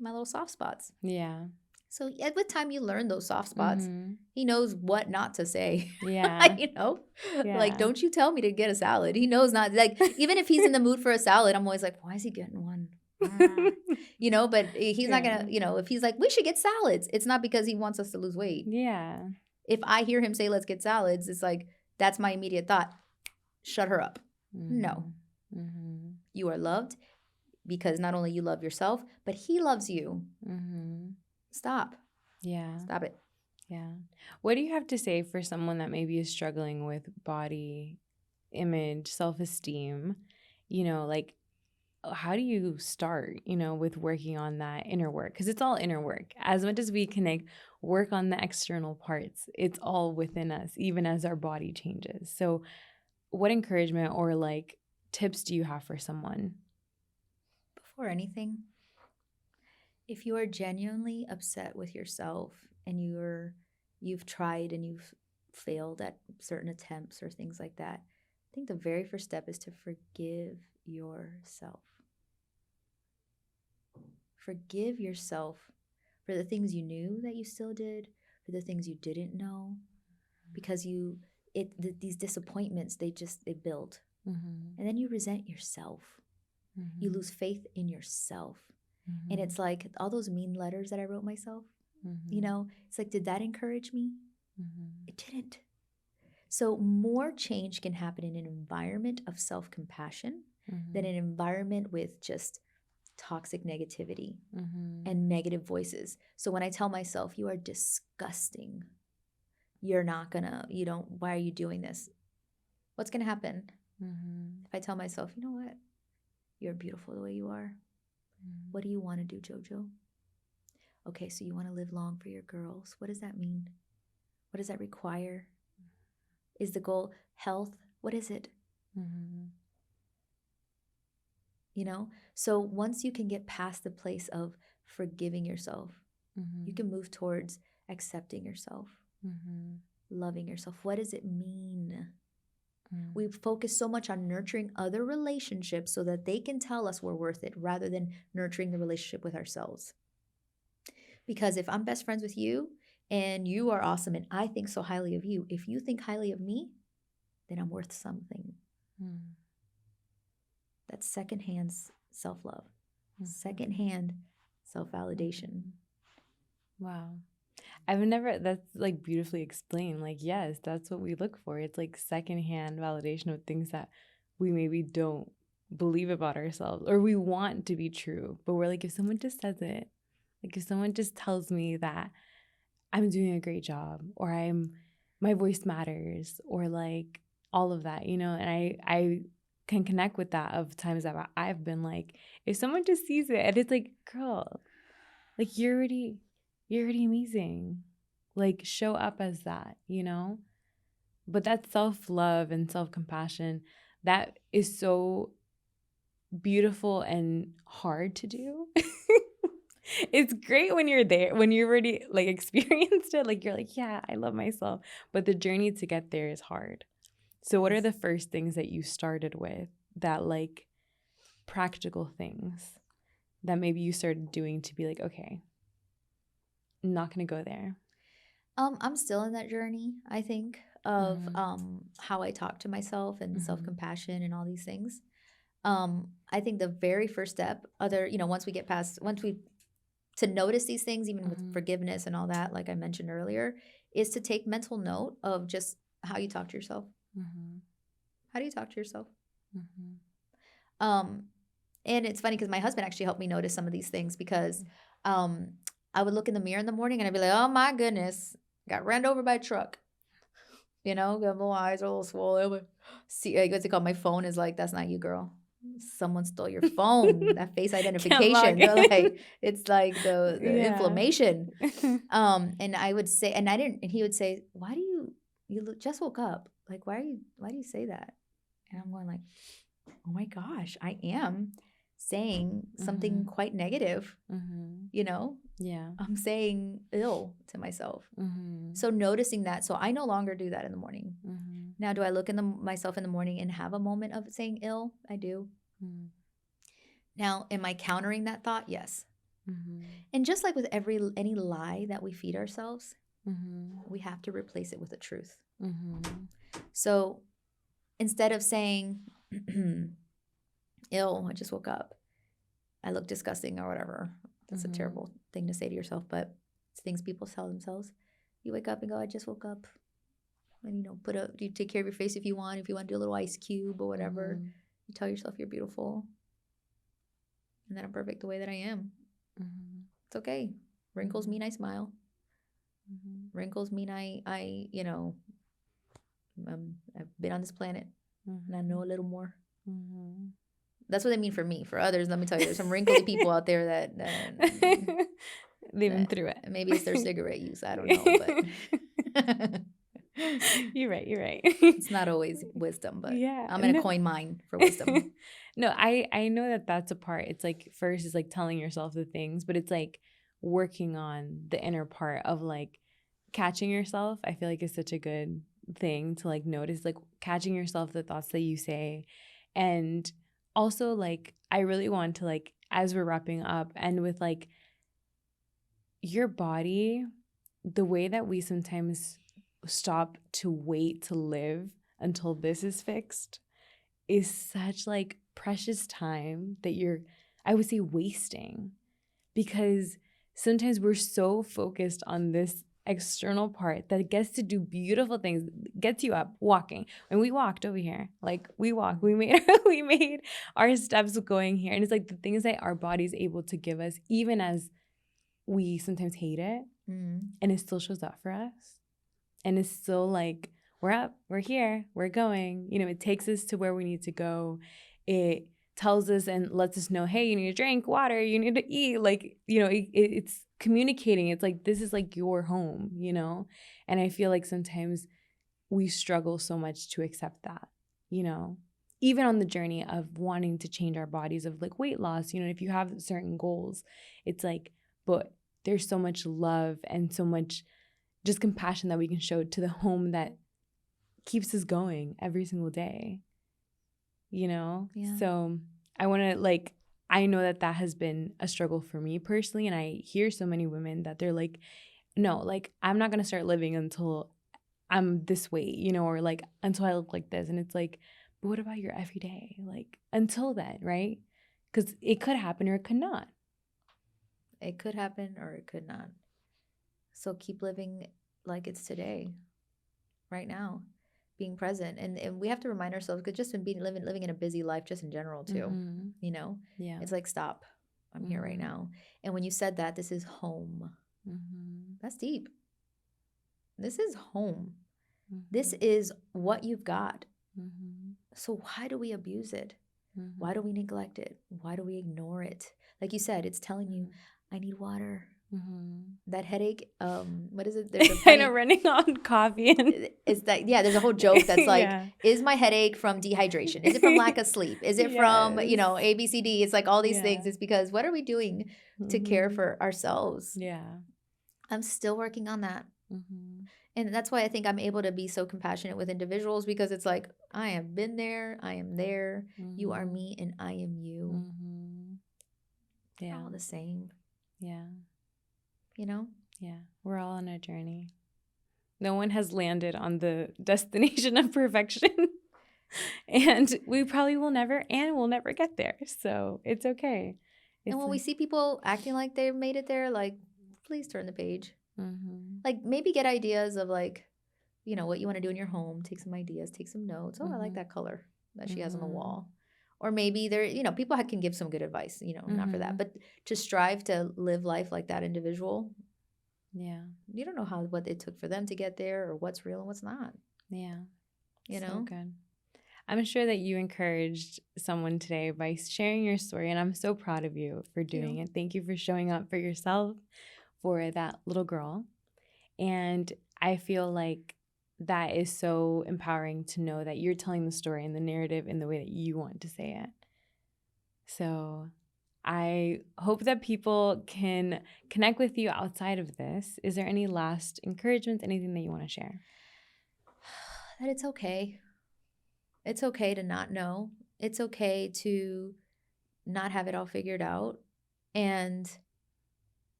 my little soft spots. Yeah. So with time, you learn those soft spots. He knows what not to say. Yeah. You know? Yeah. Like, don't you tell me to get a salad. He knows not. Like, even if he's in the mood for a salad, I'm always like, why is he getting one? You know, but he's not going to, you know, if he's like, we should get salads, it's not because he wants us to lose weight. Yeah. If I hear him say, let's get salads, it's like, that's my immediate thought. Shut her up. No. You are loved because not only you love yourself, but he loves you. Stop. Yeah. Stop it. Yeah. What do you have to say for someone that maybe is struggling with body image, self-esteem? You know, like, how do you start, you know, with working on that inner work? Because it's all inner work. As much as we can like work on the external parts, it's all within us, even as our body changes. So what encouragement or like tips do you have for someone? Before anything, if you are genuinely upset with yourself and you've tried and you've failed at certain attempts or things like that, I think the very first step is to forgive yourself. Forgive yourself for the things you knew that you still did, for the things you didn't know, because these disappointments, they build. And then you resent yourself. You lose faith in yourself. And it's like all those mean letters that I wrote myself, you know, it's like, did that encourage me? It didn't. So more change can happen in an environment of self-compassion than an environment with just toxic negativity and negative voices. So when I tell myself, you are disgusting, why are you doing this? What's going to happen? If I tell myself, you know what? You're beautiful the way you are. What do you want to do, Jojo? Okay, so you want to live long for your girls. What does that mean? What does that require? Is the goal health? What is it? You know? So once you can get past the place of forgiving yourself, you can move towards accepting yourself, loving yourself. What does it mean? We focus so much on nurturing other relationships so that they can tell us we're worth it rather than nurturing the relationship with ourselves. Because if I'm best friends with you and you are awesome and I think so highly of you, if you think highly of me, then I'm worth something. That's secondhand self-love, secondhand self-validation. Wow. That's like beautifully explained. Like, yes, that's what we look for. It's like secondhand validation of things that we maybe don't believe about ourselves or we want to be true. But we're like, if someone just says it, like if someone just tells me that I'm doing a great job or my voice matters or like all of that, you know, and I can connect with that of times that I've been like, if someone just sees it and it's like, girl, like you're already amazing. Like, show up as that, you know? But that self-love and self-compassion, that is so beautiful and hard to do. It's great when you're there, when you already like experienced it, like you're like, yeah, I love myself. But the journey to get there is hard. So what are the first things that you started with, that like practical things that maybe you started doing to be like, okay, I'm not going to go there? I'm still in that journey, I think, of how I talk to myself and self-compassion and all these things. I think the very first step, once we to notice these things, even with forgiveness and all that, like I mentioned earlier, is to take mental note of just how you talk to yourself. How do you talk to yourself? And it's funny because my husband actually helped me notice some of these things, because I would look in the mirror in the morning and I'd be like, oh my goodness, got ran over by a truck. You know, got my eyes are a little swollen. See, what's it called? My phone is like, that's not you, girl. Someone stole your phone. That face identification. They're like, it's like the inflammation. And I would say, and he would say, why do you just woke up? Like, why do you say that? And I'm going like, oh my gosh, I am saying something quite negative, you know? Yeah. I'm saying ill to myself. So noticing that. So I no longer do that in the morning. Now, do I look in myself in the morning and have a moment of saying ill? I do. Now, am I countering that thought? Yes. And just like with any lie that we feed ourselves, we have to replace it with a truth. So instead of saying, ill, I just woke up, I look disgusting or whatever. That's a terrible thing to say to yourself, but it's things people tell themselves. You wake up and go, I just woke up. And, you take care of your face if you want to do a little ice cube or whatever. You tell yourself you're beautiful and that I'm perfect the way that I am. It's okay. Wrinkles mean I smile. Wrinkles mean I've been on this planet and I know a little more. That's what they mean for me. For others, let me tell you, there's some wrinkly people out there that they've been through it. Maybe it's their cigarette use. I don't know, but You're right. It's not always wisdom, but I'm gonna coin mine for wisdom. No, I know that that's a part. It's like, first is like telling yourself the things, but it's like working on the inner part of like catching yourself. I feel like is such a good thing to like notice, like catching yourself, the thoughts that you say. And also, like, I really want to, like, as we're wrapping up, and with like your body, the way that we sometimes stop to wait to live until this is fixed is such like precious time that you're, I would say, wasting, because sometimes we're so focused on this external part that gets to do beautiful things, gets you up walking. When we walked over here, like we made our steps going here, and it's like the things that our body's able to give us, even as we sometimes hate it, and it still shows up for us, and it's still like, we're up, we're here, we're going. It takes us to where we need to go. It tells us and lets us know, hey, you need to drink water, you need to eat. Like, it's communicating. It's like, this is like your home, And I feel like sometimes we struggle so much to accept that, even on the journey of wanting to change our bodies, of like weight loss, if you have certain goals, it's like, but there's so much love and so much just compassion that we can show to the home that keeps us going every single day, Yeah. So I want to, like, I know that has been a struggle for me personally. And I hear so many women that they're like, no, like, I'm not going to start living until I'm this weight, or like until I look like this. And it's like, but what about your everyday? Like, until then, right? Because it could happen or it could not. It could happen or it could not. So keep living like it's today, right now, being present. And we have to remind ourselves, because just in living in a busy life, just in general too, Yeah. It's like, stop, I'm here right now. And when you said that, this is home, that's deep. This is home. This is what you've got. So why do we abuse it? Why do we neglect it? Why do we ignore it? Like you said, it's telling you, I need water. That headache, what is it? There's a Kind of running on coffee. Is that, yeah, there's a whole joke that's like, Yeah. is my headache from dehydration? Is it from lack of sleep? Is it from, Yes. A, B, C, D? It's like all these Yeah. things. It's because what are we doing to care for ourselves? Yeah. I'm still working on that. Mm-hmm. And that's why I think I'm able to be so compassionate with individuals, because it's like, I have been there, I am there, you are me, and I am you. Yeah. We're all the same. Yeah. You know? Yeah. We're all on a journey. No one has landed on the destination of perfection. And we probably will never, and we'll never get there. So it's okay. And when we see people acting like they've made it there, like, please turn the page. Like, maybe get ideas of, like, what you want to do in your home. Take some ideas, take some notes. Oh, I like that color that she has on the wall. Or maybe there, people can give some good advice, not for that. But to strive to live life like that individual. Yeah. You don't know what it took for them to get there, or what's real and what's not. Yeah. So good. I'm sure that you encouraged someone today by sharing your story, and I'm so proud of you for doing it. Thank you for showing up for yourself, for that little girl. And I feel like that is so empowering to know that you're telling the story and the narrative in the way that you want to say it. So I hope that people can connect with you outside of this. Is there any last encouragements, anything that you want to share? That it's okay. It's okay to not know. It's okay to not have it all figured out. And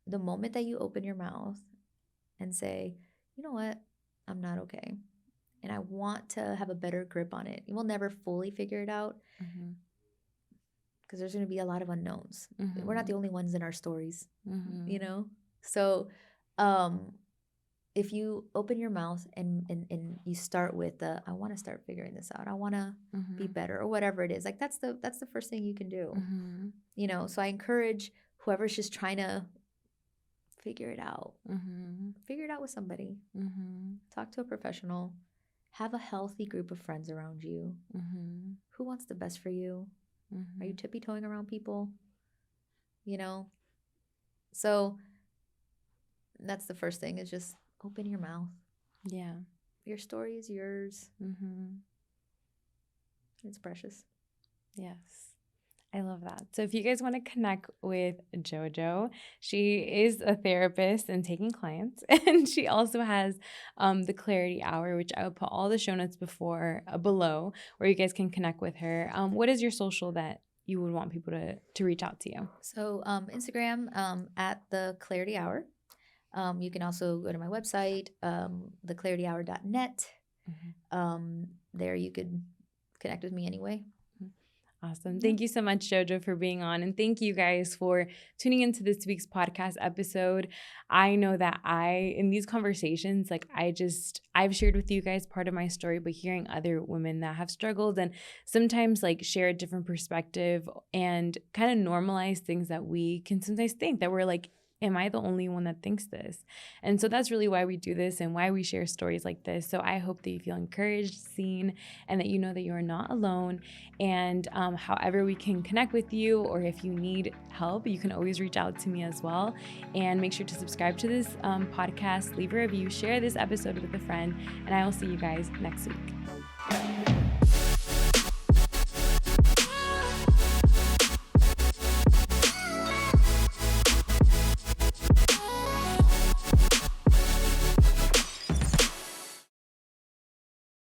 the moment that you open your mouth and say, you know what, I'm not okay, and I want to have a better grip on it. You will never fully figure it out, because there's going to be a lot of unknowns. We're not the only ones in our stories, So if you open your mouth and you start with I want to start figuring this out, I want to be better, or whatever it is, like that's the first thing you can do. So I encourage whoever's just trying to figure it out. Figure it out with somebody. Talk to a professional. Have a healthy group of friends around you. Who wants the best for you? Are you tippy-toeing around people? So that's the first thing, is just open your mouth. Yeah. Your story is yours. It's precious. Yes. I love that. So if you guys want to connect with Jojo, she is a therapist and taking clients. And she also has the Clarity Hour, which I will put all the show notes below, where you guys can connect with her. What is your social that you would want people to reach out to you? So Instagram, at the Clarity Hour. You can also go to my website, theclarityhour.net. There you could connect with me anyway. Awesome. Thank you so much, Jojo, for being on. And thank you guys for tuning into this week's podcast episode. I know that in these conversations, I've shared with you guys part of my story, but hearing other women that have struggled and sometimes share a different perspective and kind of normalize things that we can sometimes think that we're like, am I the only one that thinks this? And so that's really why we do this and why we share stories like this. So I hope that you feel encouraged, seen, and that you know that you are not alone. And however we can connect with you, or if you need help, you can always reach out to me as well. And make sure to subscribe to this podcast, leave a review, share this episode with a friend, and I will see you guys next week.